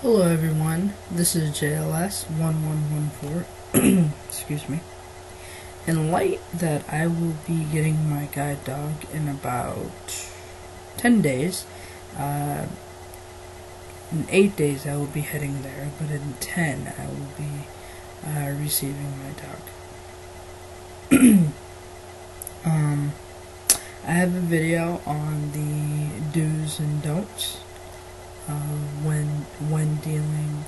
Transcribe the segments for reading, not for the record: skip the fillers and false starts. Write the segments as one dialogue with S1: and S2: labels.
S1: Hello everyone, this is JLS1114, excuse me. In light that I will be getting my guide dog in about 10 days, in 8 days I will be heading there, but in 10 I will be receiving my dog. I have a video on the do's and don'ts when dealing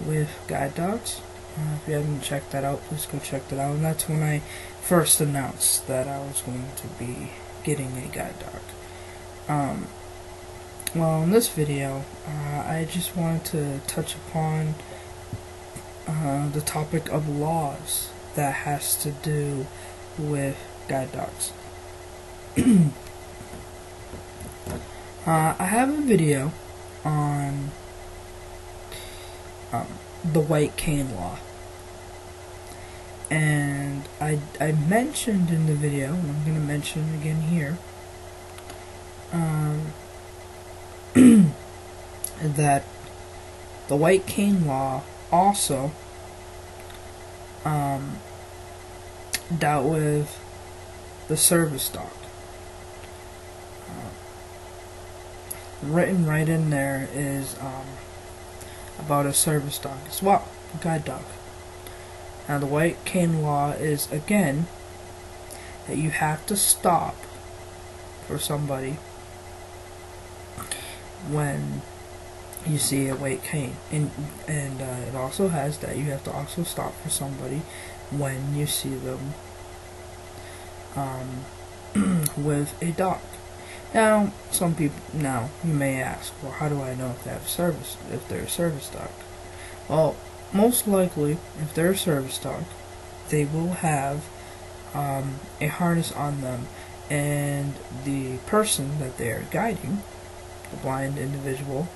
S1: with guide dogs. If you haven't checked that out, please go check that out. And that's when I first announced that I was going to be getting a guide dog. Well, in this video, I just wanted to touch upon the topic of laws that has to do with guide dogs. I have a video on the white cane law, and I mentioned in the video, and I'm going to mention it again here, that the white cane law also dealt with the service dog. Written right in there is about a service dog as well, a guide dog. Now the white cane law is, again, that you have to stop for somebody when you see a white cane, and it also has that you have to also stop for somebody when you see them with a dog. Now, you may ask, well, how do I know if they're a service dog? Well, most likely, if they're a service dog, they will have a harness on them, and the person that they are guiding, the blind individual,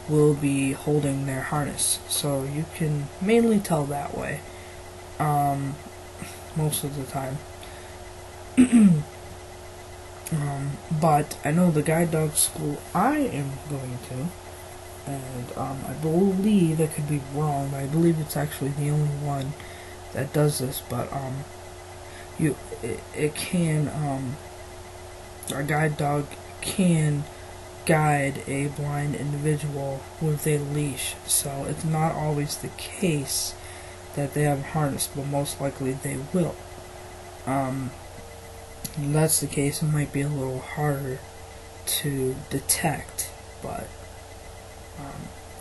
S1: will be holding their harness. So you can mainly tell that way, most of the time. But I know the guide dog school I am going to, and I believe, I could be wrong, but I believe it's actually the only one that does this, but a guide dog can guide a blind individual with a leash. So it's not always the case that they have a harness, but most likely they will. If that's the case, it might be a little harder to detect, but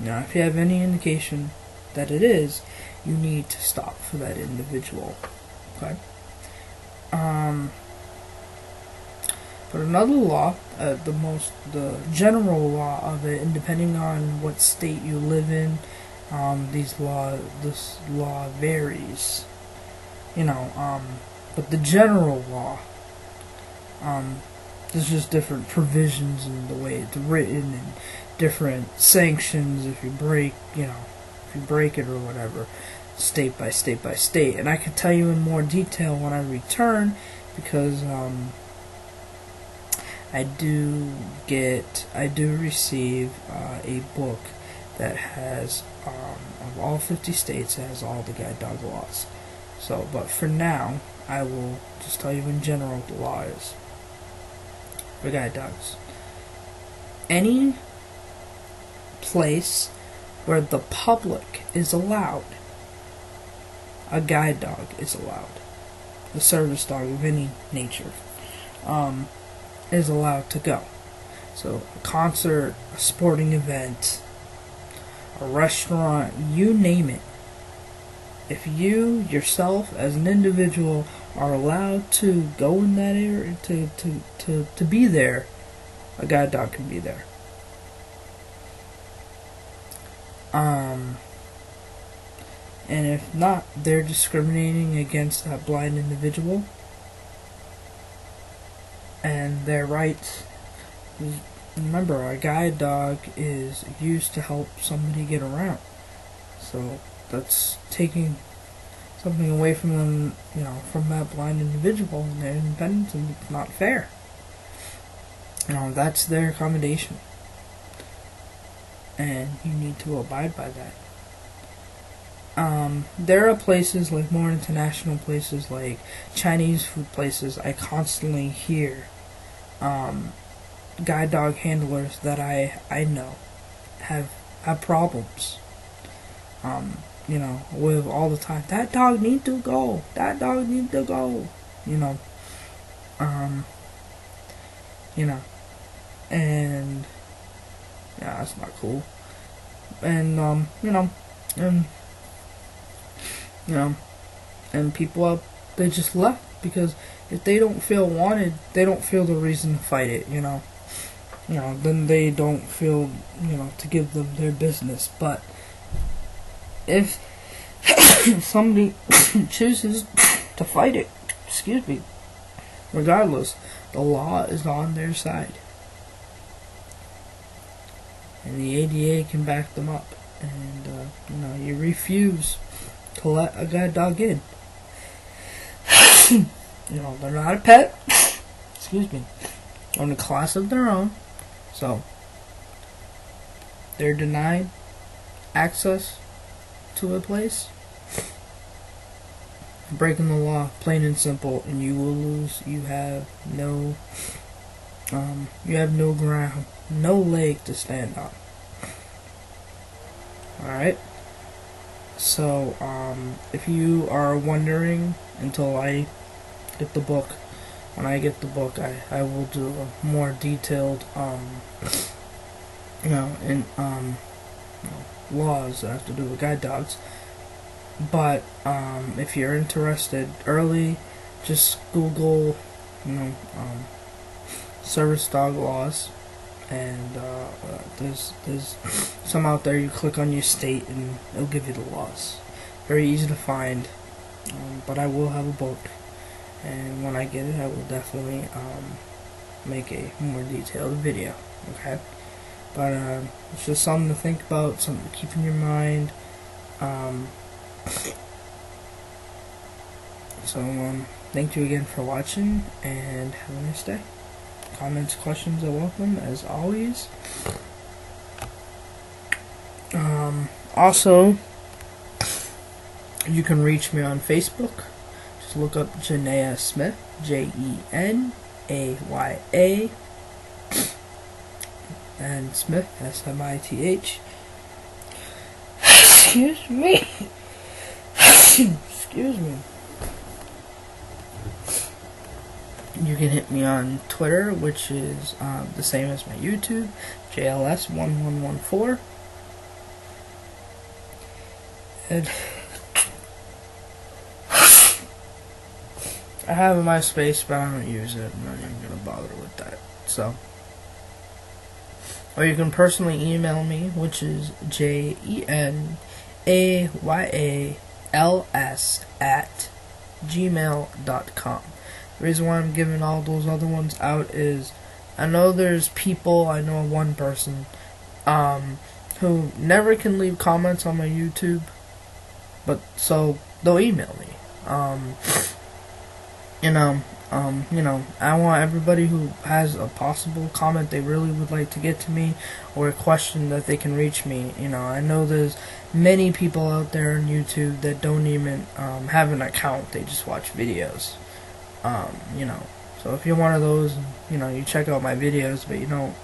S1: if you have any indication that it is, you need to stop for that individual. Okay. But another law, the general law of it, and depending on what state you live in, this law varies. But the general law, there's just different provisions in the way it's written, and different sanctions if you break it or whatever, state by state by state. And I can tell you in more detail when I return, because I do receive a book that has of all 50 states, it has all the guide dog laws. So, but for now, I will just tell you in general what the law is for guide dogs. Any place where the public is allowed, a guide dog is allowed. The service dog of any nature is allowed to go. So a concert, a sporting event, a restaurant, you name it. If you yourself as an individual are allowed to go in that area, to be there, a guide dog can be there. And if not, they're discriminating against that blind individual and their rights. Remember, a guide dog is used to help somebody get around. So that's taking something away from them, from that blind individual and their independence, and it's not fair. That's their accommodation, and you need to abide by that. There are places, like more international places, like Chinese food places, I constantly hear guide dog handlers that I know have problems, with all the time, that dog need to go, that dog need to go, um, and yeah, that's not cool. And and and people up, they just left because if they don't feel wanted, they don't feel the reason to fight it. Then they don't feel to give them their business. But if somebody chooses to fight it, excuse me, regardless, the law is on their side. And the ADA can back them up. And, you refuse to let a guide dog in. They're not a pet. Excuse me. They're in a class of their own. So, they're denied access to a place. Breaking the law, plain and simple, and you will lose. You have no ground, no leg to stand on. Alright? So, if you are wondering, until I get the book, when I get the book, I will do a more detailed, laws that have to do with guide dogs. But, if you're interested early, just Google, service dog laws, and there's some out there. You click on your state and it'll give you the laws. Very easy to find, but I will have a book, and when I get it, I will definitely make a more detailed video. Okay, but it's just something to think about, something to keep in your mind. So thank you again for watching, and have a nice day. Comments, questions are welcome, as always. Also, you can reach me on Facebook. Just look up Janaea Smith, Jenaya, and Smith, Smith. Excuse me. Excuse me. You can hit me on Twitter, which is the same as my YouTube, JLS1114. And I have a MySpace, but I don't use it. I'm not even going to bother with that. So, or you can personally email me, which is jenayals@gmail.com. The reason why I'm giving all those other ones out is I know there's people, I know one person who never can leave comments on my YouTube, but so they'll email me. I want everybody who has a possible comment they really would like to get to me, or a question that they can reach me. I know there's many people out there on YouTube that don't even have an account, they just watch videos. So if you're one of those, you check out my videos, but you don't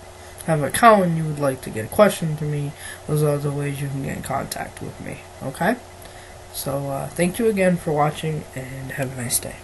S1: have an account and you would like to get a question to me, those are the ways you can get in contact with me, okay? So, thank you again for watching, and have a nice day.